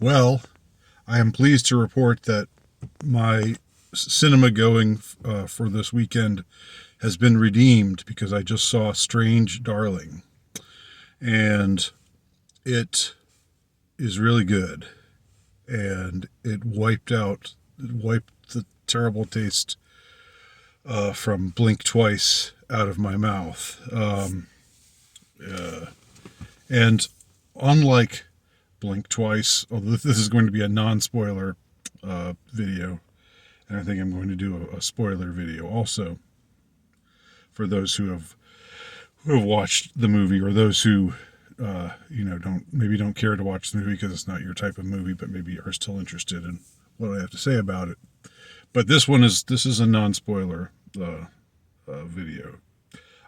Well, I am pleased to report that my cinema going for this weekend has been redeemed because I just saw Strange Darling, and it is really good, and it wiped the terrible taste from Blink Twice out of my mouth. Uh, and unlike Blink Twice, although this is going to be a non-spoiler video, and I think I'm going to do a spoiler video also for those who have watched the movie, or those who don't care to watch the movie because it's not your type of movie, but maybe are still interested in what I have to say about it. But this is a non-spoiler video.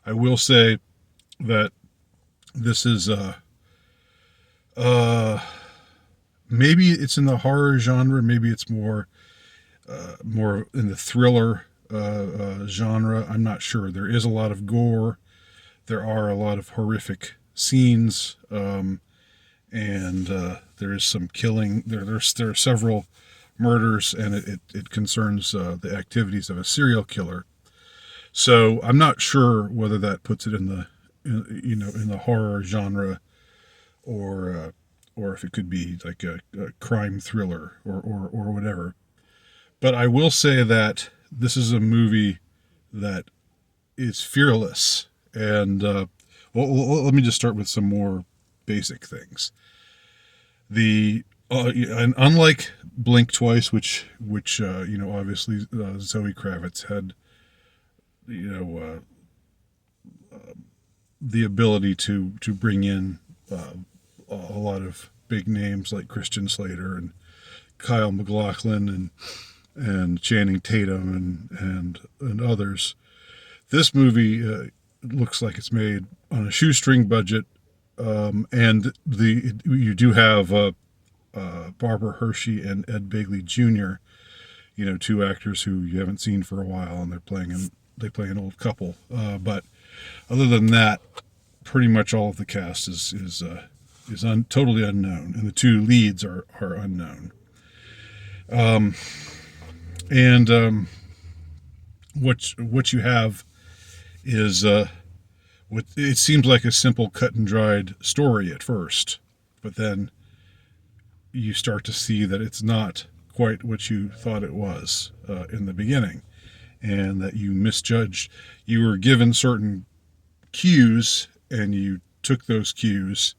I will say that this is maybe it's in the horror genre, maybe it's more in the thriller genre. I'm not sure. There is a lot of gore. There are a lot of horrific scenes, and there is some killing. There are several murders, and it concerns the activities of a serial killer. So I'm not sure whether that puts it in the horror genre, or if it could be like a crime thriller or whatever. But I will say that this is a movie that is fearless. And let me just start with some more basic things. And unlike Blink Twice, which obviously Zoe Kravitz had the ability to bring in a lot of big names like Christian Slater and Kyle MacLachlan and Channing Tatum and others. This movie looks like it's made on a shoestring budget, and you do have Barbara Hershey and Ed Begley Jr., two actors who you haven't seen for a while, and they play an old couple. But other than that, pretty much all of the cast is totally unknown, and the two leads are unknown. And what you have is what it seems like a simple cut and dried story at first, but then you start to see that it's not quite what you thought it was in the beginning, and that you misjudged. You were given certain cues, and you took those cues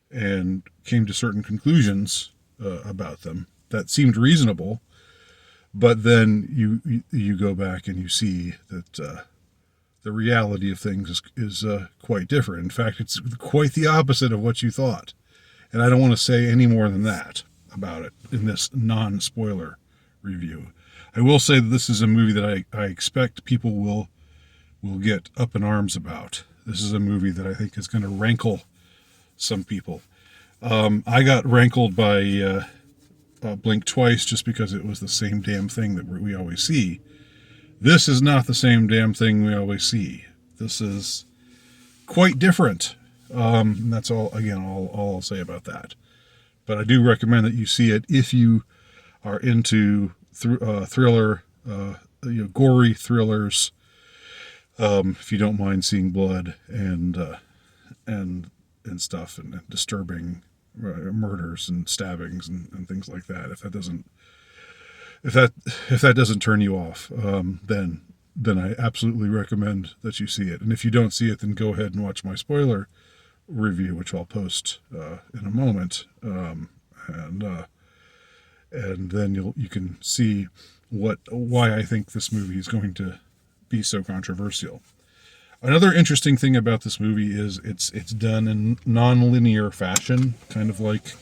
and came to certain conclusions about them that seemed reasonable. But then you go back and you see that the reality of things is quite different. In fact, it's quite the opposite of what you thought. And I don't want to say any more than that about it in this non-spoiler review. I will say that this is a movie that I expect people will get up in arms about. This is a movie that I think is going to rankle some people. I got rankled by Blink Twice just because it was the same damn thing that we always see. This is not the same damn thing we always see. This is quite different. And that's all I'll say about that. But I do recommend that you see it if you are into thriller, gory thrillers. If you don't mind seeing blood and stuff, and disturbing murders and stabbings and things like that. If that doesn't turn you off, then I absolutely recommend that you see it. And if you don't see it, then go ahead and watch my spoiler review, which I'll post in a moment, and then you can see why I think this movie is going to be so controversial. Another interesting thing about this movie is it's done in non-linear fashion, kind of like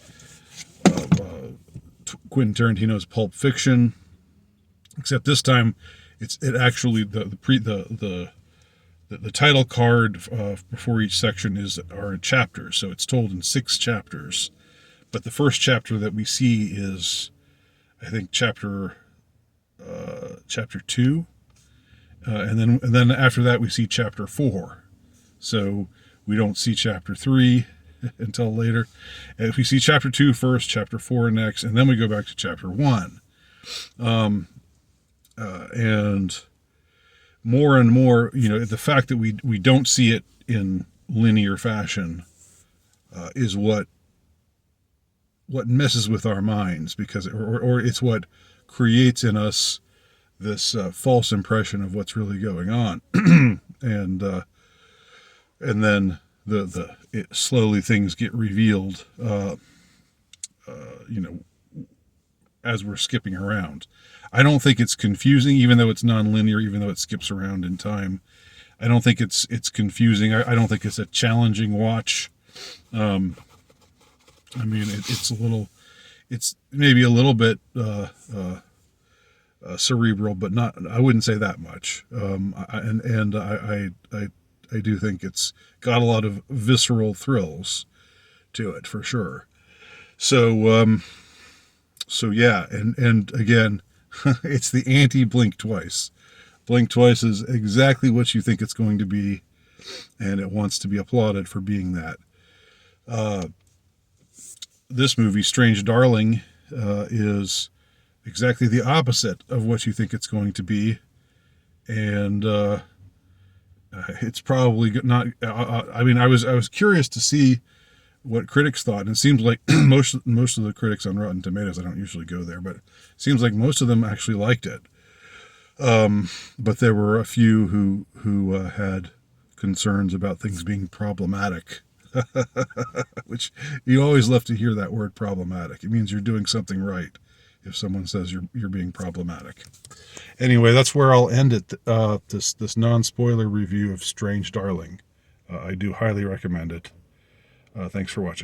Quentin Tarantino's Pulp Fiction, except this time it actually the title card before each section are chapters, so it's told in 6 chapters. But the first chapter that we see is, I think, chapter 2. And then after that we see chapter 4. So we don't see chapter 3 until later. If we see chapter 2 first, chapter 4 next, and then we go back to chapter 1. And more and more, the fact that we don't see it in linear fashion is what messes with our minds, because or it's what creates in us this false impression of what's really going on. and then slowly things get revealed as we're skipping around. I don't think it's confusing, even though it's non-linear, even though it skips around in time. I don't think it's confusing. I don't think it's a challenging watch. It's maybe a little bit cerebral, but not. I wouldn't say that much. I do think it's got a lot of visceral thrills to it for sure. So yeah, and again, it's the anti-Blink Twice. Blink Twice is exactly what you think it's going to be, and it wants to be applauded for being that. This movie, Strange Darling, is exactly the opposite of what you think it's going to be, and it's probably not. I was curious to see what critics thought, and it seems like most of the critics on Rotten Tomatoes, I don't usually go there, but it seems like most of them actually liked it. But there were a few who had concerns about things being problematic, which you always love to hear that word, problematic. It means you're doing something right if someone says you're being problematic. Anyway, that's where I'll end it. This non-spoiler review of Strange Darling. I do highly recommend it. Thanks for watching.